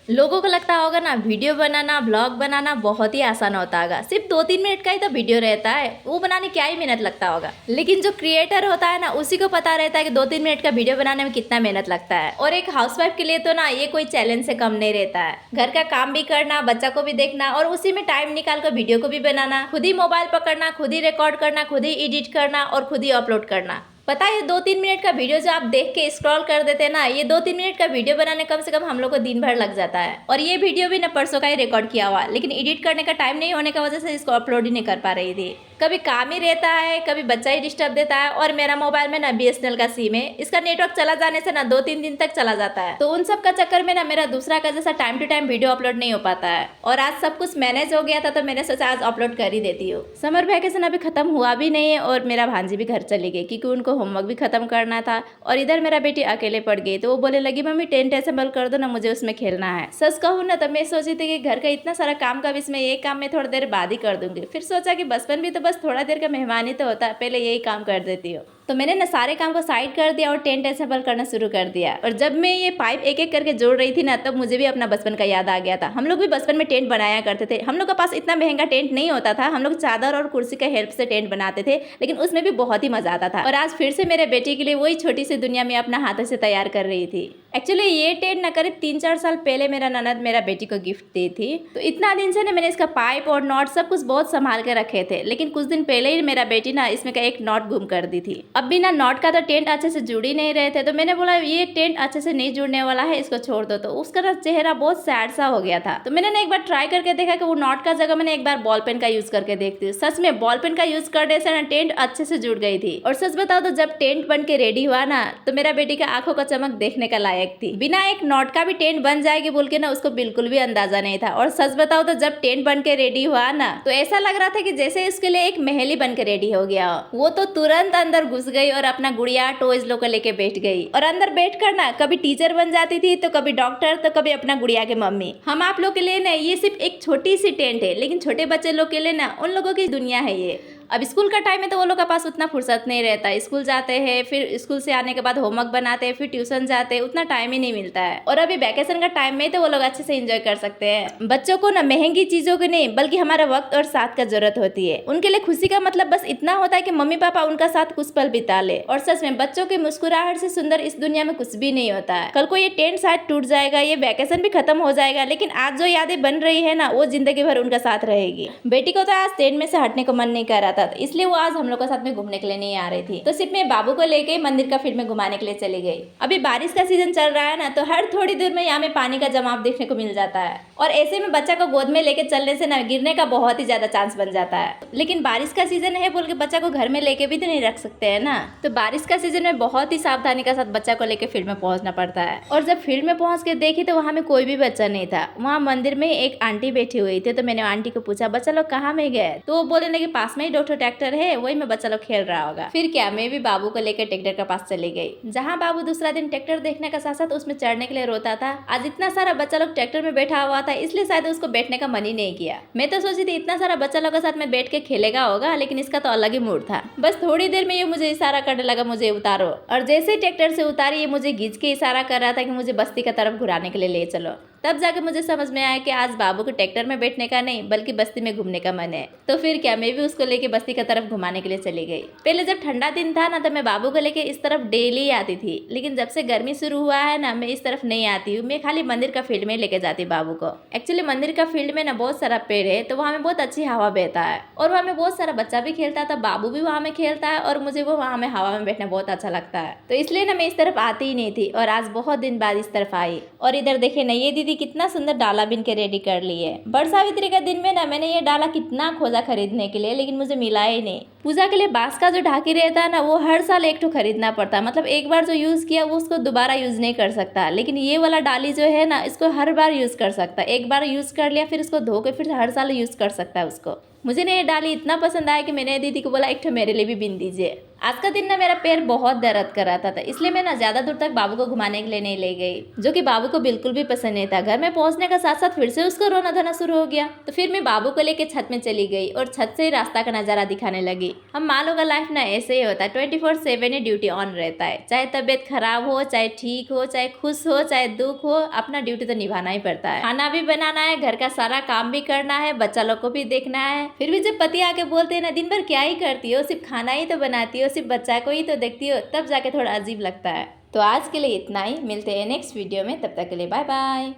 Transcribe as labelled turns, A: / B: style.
A: लोगों को लगता होगा ना वीडियो बनाना, ब्लॉग बनाना बहुत ही आसान होता होगा। सिर्फ 2-3 मिनट का ही तो वीडियो रहता है, वो बनाने क्या ही मेहनत लगता होगा। लेकिन जो क्रिएटर होता है ना, उसी को पता रहता है कि 2-3 मिनट का वीडियो बनाने में कितना मेहनत लगता है। और एक हाउसवाइफ के लिए तो ना ये कोई चैलेंज से कम नहीं रहता है। घर का काम भी करना, बच्चा को भी देखना और उसी में टाइम निकाल कर वीडियो को भी बनाना, खुद ही मोबाइल पकड़ना, खुद ही रिकॉर्ड करना, खुद ही एडिट करना और खुद ही अपलोड करना। पता है, 2-3 मिनट का वीडियो जो आप देख के स्क्रॉल कर देते हैं ना, ये 2-3 मिनट का वीडियो बनाने कम से कम हम लोग को दिन भर लग जाता है। और ये वीडियो भी ना परसों का ही रिकॉर्ड किया हुआ, लेकिन एडिट करने का टाइम नहीं होने की वजह से इसको अपलोड ही नहीं कर पा रही थी। कभी काम ही रहता है, कभी बच्चा ही डिस्टर्ब देता है। और मेरा मोबाइल में ना BSNL का सिम है, इसका नेटवर्क चला जाने से ना 2-3 दिन तक चला जाता है। तो उन सब का चक्कर में ना मेरा दूसरा का जैसा time to time video upload नहीं हो पाता है। और आज सब कुछ मैनेज हो गया था, तो मैंने सोचा आज अपलोड कर ही देती हूँ। समर वैकेशन अभी खत्म हुआ भी नहीं है और मेरा भांजी भी घर चली गई, क्योंकि उनको होमवर्क भी खत्म करना था। और इधर मेरा बेटी अकेले पड़ गई, तो वो बोले लगी मम्मी टेंट असेंबल कर दो ना, मुझे उसमें खेलना है। सच कहूँ ना तो मैं सोची थी कि घर का इतना सारा काम का इसमें ये काम मैं थोड़ी देर बाद ही कर दूंगी। फिर सोचा कि बचपन भी तो बस थोड़ा देर का मेहमान ही तो होता है, पहले यही काम कर देती हूँ। तो मैंने ना सारे काम को साइड कर दिया और टेंट असेंबल करना शुरू कर दिया। और जब मैं ये पाइप एक एक करके जोड़ रही थी ना, तब मुझे भी अपना बचपन का याद आ गया था। हम लोग भी बचपन में टेंट बनाया करते थे। हम लोग के पास इतना महंगा टेंट नहीं होता था, हम लोग चादर और कुर्सी का हेल्प से टेंट बनाते थे, लेकिन उसमें भी बहुत ही मजा आता था। और आज फिर से मेरे बेटे के लिए वही छोटी सी दुनिया में अपना हाथों से तैयार कर रही थी। एक्चुअली ये टेंट ना करीब 3-4 साल पहले मेरा ननद मेरा बेटी को गिफ्ट दी थी। तो इतना दिन से ना मैंने इसका पाइप और नॉट सब कुछ बहुत संभाल के रखे थे, लेकिन कुछ दिन पहले ही मेरा बेटी ना इसमें का एक नॉट गुम कर दी थी। अब भी ना नॉट का तो टेंट अच्छे से जुड़ ही नहीं रहे थे, तो मैंने बोला ये टेंट अच्छे से नहीं जुड़ने वाला है, इसको छोड़ दो। तो उसका ना चेहरा बहुत सैड सा हो गया था। तो मैंने ना एक बार ट्राई करके देखा कि वो नॉट का जगह मैंने एक बार बॉल पेन का यूज करके देखती हूँ। सच में बॉल पेन का यूज करने से ना टेंट अच्छे से जुड़ गई थी। और सच बताओ तो जब टेंट बन के रेडी हुआ ना, तो मेरा बेटी का आंखों का चमक देखने का लायक थी। बिना एक नॉट का भी टेंट बन जाएगी बोल के ना उसको बिल्कुल भी अंदाजा नहीं था। और सच बताओ तो जब टेंट बन के रेडी हुआ ना, तो ऐसा लग रहा था कि जैसे इसके लिए एक महल ही बन के रेडी हो गया। वो तो तुरंत अंदर घुस गई और अपना गुड़िया टॉयज लोग को लेके बैठ गई। और अंदर बैठ कर ना कभी टीचर बन जाती थी, तो कभी डॉक्टर, तो कभी अपना गुड़िया के मम्मी। हम आप लोग के लिए ना ये सिर्फ एक छोटी सी टेंट है, लेकिन छोटे बच्चे लोग के लिए ना उन लोगों की दुनिया है ये। अब स्कूल का टाइम है तो वो लोग के पास उतना फुर्सत नहीं रहता है। स्कूल जाते हैं, फिर स्कूल से आने के बाद होमवर्क बनाते हैं, फिर ट्यूशन जाते हैं, उतना टाइम ही नहीं मिलता है। और अभी वैकेशन का टाइम में तो वो लोग अच्छे से एंजॉय कर सकते हैं। बच्चों को ना महंगी चीजों की नहीं, बल्कि हमारा वक्त और साथ का जरूरत होती है। उनके लिए खुशी का मतलब बस इतना होता है कि मम्मी पापा उनका साथ कुछ पल बिता ले। और सच में बच्चों की मुस्कुराहट से सुंदर इस दुनिया में कुछ भी नहीं होता है। कल को ये टेंट शायद टूट जाएगा, ये वैकेशन भी खत्म हो जाएगा, लेकिन आज जो यादें बन रही है ना, वो जिंदगी भर उनका साथ रहेगी। बेटी को तो आज टेंट में से हटने को मन नहीं कर रहा था, इसलिए वो आज हम लोग के साथ में घूमने के लिए नहीं आ रही थी। तो सिर्फ मैं बाबू को लेके मंदिर का फील्ड में घुमाने के लिए चली गई। अभी बारिश का सीजन चल रहा है ना, तो हर थोड़ी देर में यहाँ में पानी का जमाव देखने को मिल जाता है। और ऐसे में बच्चा को गोद में लेके चलने से ना गिरने का बहुत ही ज्यादा चांस बन जाता है। लेकिन बारिश का सीजन है बोल के बच्चा को घर में लेके भी तो नहीं रख सकते है ना। तो बारिश का सीजन में बहुत ही सावधानी के साथ बच्चा को लेके फील्ड में पहुंचना पड़ता है। और जब फील्ड में पहुंच के देखी तो वहाँ में कोई भी बच्चा नहीं था। वहाँ मंदिर में एक आंटी बैठी हुई थी। तो मैंने आंटी को पूछा बच्चा लोग कहाँ में गए, तो वो बोले ना कि पास में ही डॉक्टर ट्रैक्टर है, वही में बच्चा लोग खेल रहा होगा। फिर क्या, मैं भी बाबू को लेकर ट्रैक्टर के पास चली गई। जहाँ बाबू दूसरा दिन ट्रैक्टर देखने का साथ साथ उसमें चढ़ने के लिए रोता था। आज इतना सारा बच्चा लोग ट्रैक्टर में बैठा हुआ था, इसलिए शायद उसको बैठने का मन ही नहीं किया। मैं तो सोची थी इतना सारा बच्चा लोग के साथ में बैठ के खेलेगा होगा, लेकिन इसका तो अलग ही मूड था। बस थोड़ी देर में ये मुझे इशारा करने लगा मुझे उतारो। और जैसे ही ट्रैक्टर से उतारी, ये मुझे खींच के इशारा कर रहा था कि मुझे बस्ती की तरफ घुराने के लिए ले चलो। तब जाके मुझे समझ में आया कि आज बाबू को ट्रैक्टर में बैठने का नहीं, बल्कि बस्ती में घूमने का मन है। तो फिर क्या, मैं भी उसको लेके बस्ती की तरफ घुमाने के लिए चली गई। पहले जब ठंडा दिन था ना, तो मैं बाबू को लेके इस तरफ डेली आती थी, लेकिन जब से गर्मी शुरू हुआ है ना, मैं इस तरफ नहीं आती हूँ। मैं खाली मंदिर का फील्ड में लेके जाती बाबू को। एक्चुअली मंदिर का फील्ड में ना बहुत सारा पेड़ है, तो वहाँ में बहुत अच्छी हवा बहता है और वहाँ में बहुत सारा बच्चा भी खेलता था, बाबू भी वहाँ में खेलता है और मुझे वो वहाँ में हवा में बैठना बहुत अच्छा लगता है। तो इसलिए ना मैं इस तरफ आती ही नहीं थी, और आज बहुत दिन बाद इस तरफ आई। और इधर देखे ना, ये दीदी कितना सुंदर डाला बिन के रेडी कर ली है। बड़ सावित्री का दिन में ना मैंने ये डाला कितना खोजा खरीदने के लिए, लेकिन मुझे मिला ही नहीं। पूजा के लिए बांस का जो ढाकी रहता है ना, वो हर साल एक ठो खरीदना पड़ता है। मतलब एक बार जो यूज किया वो उसको दोबारा यूज नहीं कर सकता, लेकिन ये वाला डाली जो है ना, इसको हर बार यूज कर सकता है। एक बार यूज कर लिया, फिर इसको धो के फिर हर साल यूज कर सकता है उसको। मुझे ना ये डाली इतना पसंद आया कि मैंने दीदी को बोला एक ठो मेरे लिए भी बिन दीजिए। आज का दिन ना मेरा पैर बहुत दर्द कर रहा था, इसलिए मैं ना ज़्यादा दूर तक बाबू को घुमाने के लिए नहीं ले गई, जो कि बाबू को बिल्कुल भी पसंद नहीं था। घर में पहुंचने का साथ साथ फिर से उसका रोना धोना शुरू हो गया। तो फिर मैं बाबू को लेके छत में चली गई और छत से ही रास्ता का नज़ारा दिखाने लगी। हम माँ लोगों का लाइफ ना ऐसे ही होता है, 24/7 ही ड्यूटी ऑन रहता है। चाहे तबीयत खराब हो, चाहे ठीक हो, चाहे खुश हो, चाहे दुख हो, अपना ड्यूटी तो निभाना ही पड़ता है। खाना भी बनाना है, घर का सारा काम भी करना है, बच्चा लोग को भी देखना है। फिर भी जब पति आके बोलते हैं ना दिन भर क्या ही करती हो, सिर्फ खाना ही तो बनाती हो, सिर्फ बच्चा को ही तो देखती हो, तब जाके थोड़ा अजीब लगता है। तो आज के लिए इतना ही, मिलते हैं नेक्स्ट वीडियो में, तब तक के लिए बाय बाय।